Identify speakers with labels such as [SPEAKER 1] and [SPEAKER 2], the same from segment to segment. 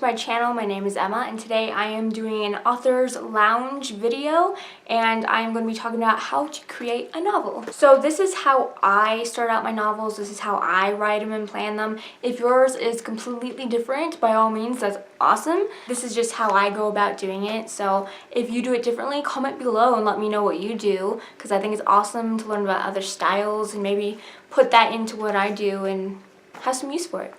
[SPEAKER 1] my channel. My name is Emma and today I am doing an author's lounge video and I am going to be talking about how to create a novel. So this is how I start out my novels. This is how I write them and plan them. If yours is completely different, by all means, that's awesome. This is just how I go about doing it. So if you do it differently, comment below and let me know what you do, because I think it's awesome to learn about other styles and maybe put that into what I do and have some use for it.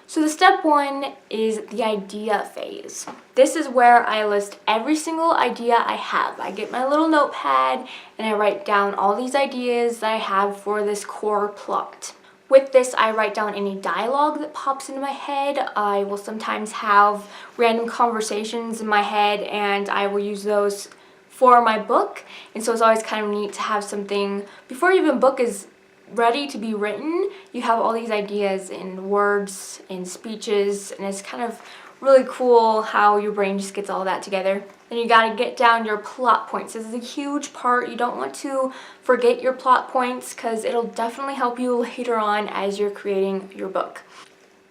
[SPEAKER 1] So the step one is the idea phase. This is where I list every single idea I have. I get my little notepad and I write down all these ideas that I have for this core plot. With this, I write down any dialogue that pops into my head. I will sometimes have random conversations in my head and I will use those for my book. And so it's always kind of neat to have something before even book is ready to be written. You have all these ideas in words and speeches, and it's kind of really cool how your brain just gets all that together. Then you got to get down your plot points. This is a huge part. You don't want to forget your plot points because it'll definitely help you later on as you're creating your book.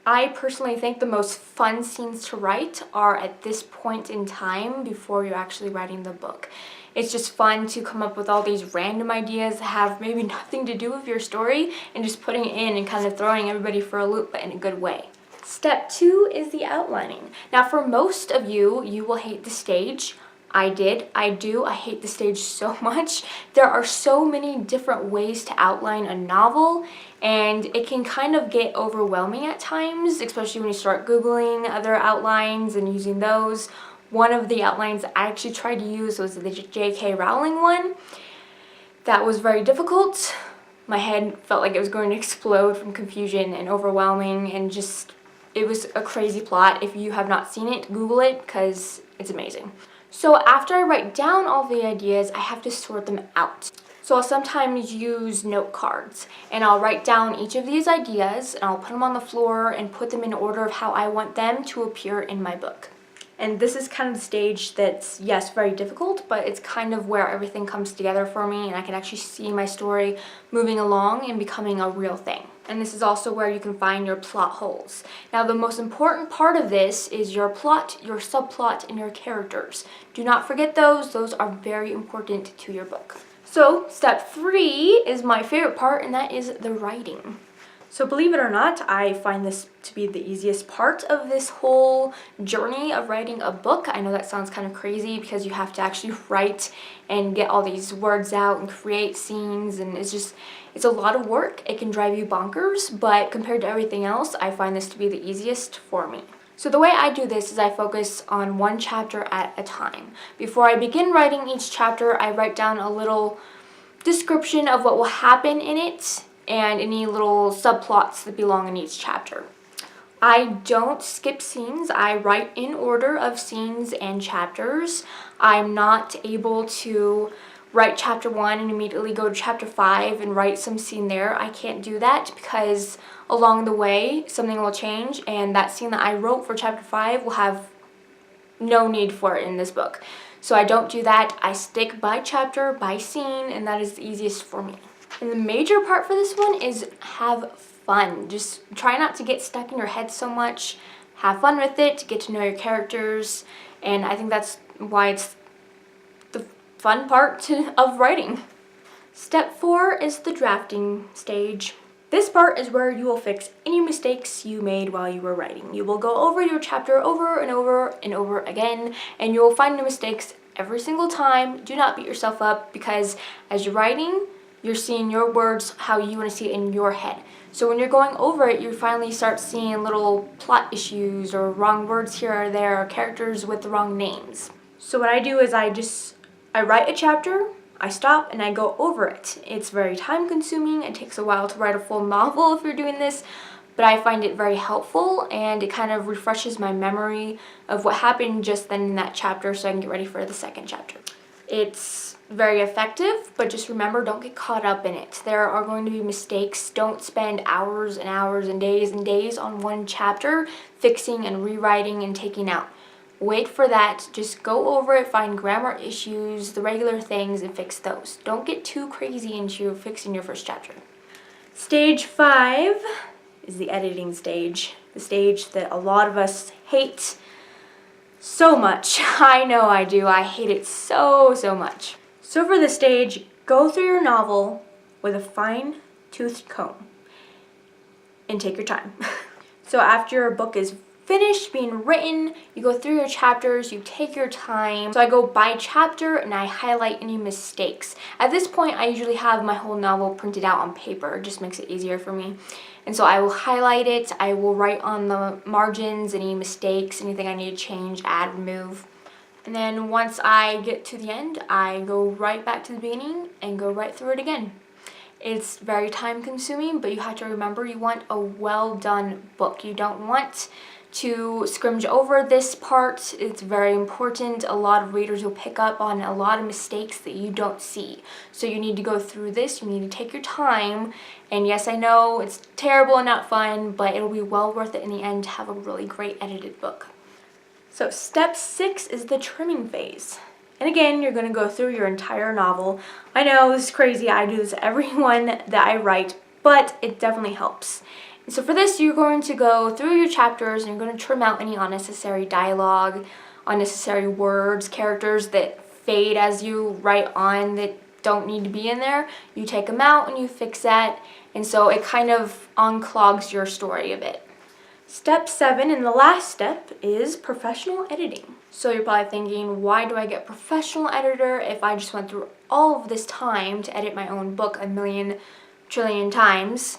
[SPEAKER 1] I personally think the most fun scenes to write are at this point in time before you're actually writing the book. It's just fun to come up with all these random ideas that have maybe nothing to do with your story and just putting it in and kind of throwing everybody for a loop, but in a good way. Step two is the outlining. Now for most of you, you will hate the stage. I did, I do, I hate the stage so much. There are so many different ways to outline a novel and it can kind of get overwhelming at times, especially when you start Googling other outlines and using those. One of the outlines I actually tried to use was the J.K. Rowling one. That was very difficult. My head felt like it was going to explode from confusion and overwhelming, and just, it was a crazy plot. If you have not seen it, Google it because it's amazing. So after I write down all the ideas, I have to sort them out. So I'll sometimes use note cards and I'll write down each of these ideas and I'll put them on the floor and put them in order of how I want them to appear in my book. And this is kind of the stage that's, yes, very difficult, but it's kind of where everything comes together for me and I can actually see my story moving along and becoming a real thing. And this is also where you can find your plot holes. Now, the most important part of this is your plot, your subplot, and your characters. Do not forget those. Those are very important to your book. So, step three is my favorite part, and that is the writing. So believe it or not, I find this to be the easiest part of this whole journey of writing a book. I know that sounds kind of crazy because you have to actually write and get all these words out and create scenes, and it's a lot of work. It can drive you bonkers, but compared to everything else, I find this to be the easiest for me. So the way I do this is I focus on one chapter at a time. Before I begin writing each chapter, I write down a little description of what will happen in it and any little subplots that belong in each chapter. I don't skip scenes. I write in order of scenes and chapters. I'm not able to write chapter 1 and immediately go to chapter 5 and write some scene there. I can't do that because along the way something will change and that scene that I wrote for chapter 5 will have no need for it in this book. So I don't do that. I stick by chapter, by scene, and that is the easiest for me. And the major part for this one is have fun. Just try not to get stuck in your head so much. Have fun with it, get to know your characters, and I think that's why it's the fun part of writing. Step 4 is the drafting stage. This part is where you will fix any mistakes you made while you were writing. You will go over your chapter over and over and over again, and you will find new mistakes every single time. Do not beat yourself up because as you're writing, you're seeing your words how you want to see it in your head. So when you're going over it, you finally start seeing little plot issues or wrong words here or there or characters with the wrong names. So what I do is I write a chapter, I stop, and I go over it. It's very time consuming. It takes a while to write a full novel if you're doing this, but I find it very helpful and it kind of refreshes my memory of what happened just then in that chapter so I can get ready for the second chapter. It's very effective, but just remember, don't get caught up in it. There are going to be mistakes. Don't spend hours and hours and days on one chapter fixing and rewriting and taking out. Wait for that. Just go over it, find grammar issues, the regular things, and fix those. Don't get too crazy into fixing your first chapter. Stage 5 is the editing stage. The stage that a lot of us hate so much. I know I do. I hate it so much. So for this stage, go through your novel with a fine-toothed comb and take your time. So after your book is finished being written, you go through your chapters, you take your time. So I go by chapter and I highlight any mistakes. At this point, I usually have my whole novel printed out on paper. It just makes it easier for me. And so I will highlight it, I will write on the margins any mistakes, anything I need to change, add, remove. And then once I get to the end, I go right back to the beginning and go right through it again. It's very time consuming, but you have to remember you want a well done book. You don't want to scrimage over this part. It's very important. A lot of readers will pick up on a lot of mistakes that you don't see. So you need to go through this, you need to take your time. And yes, I know it's terrible and not fun, but it'll be well worth it in the end to have a really great edited book. So step 6 is the trimming phase. And again, you're going to go through your entire novel. I know this is crazy, I do this every one that I write, but it definitely helps. So for this, you're going to go through your chapters and you're going to trim out any unnecessary dialogue, unnecessary words, characters that fade as you write on that don't need to be in there. You take them out and you fix that, and so it kind of unclogs your story a bit. Step 7, and the last step, is professional editing. So you're probably thinking, why do I get a professional editor if I just went through all of this time to edit my own book a million trillion times?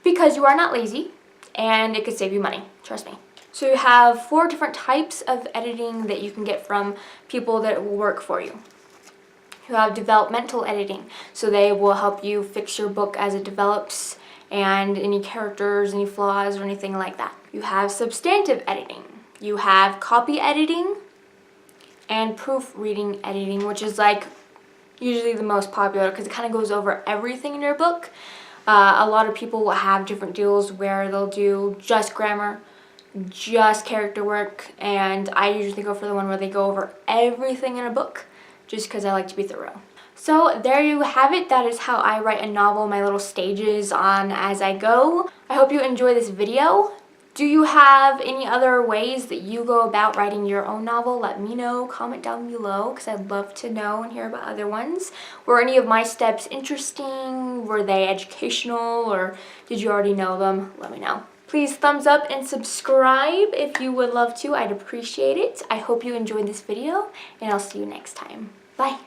[SPEAKER 1] Because you are not lazy, and it could save you money, trust me. So you have 4 different types of editing that you can get from people that will work for you. You have developmental editing, so they will help you fix your book as it develops and any characters, any flaws, or anything like that. You have substantive editing. You have copy editing and proofreading editing, which is like usually the most popular because it kind of goes over everything in your book. A lot of people will have different deals where they'll do just grammar, just character work, and I usually go for the one where they go over everything in a book just because I like to be thorough. So there you have it. That is how I write a novel, my little stages on as I go. I hope you enjoy this video. Do you have any other ways that you go about writing your own novel? Let me know. Comment down below because I'd love to know and hear about other ones. Were any of my steps interesting? Were they educational, or did you already know them? Let me know. Please thumbs up and subscribe if you would love to. I'd appreciate it. I hope you enjoyed this video, and I'll see you next time. Bye.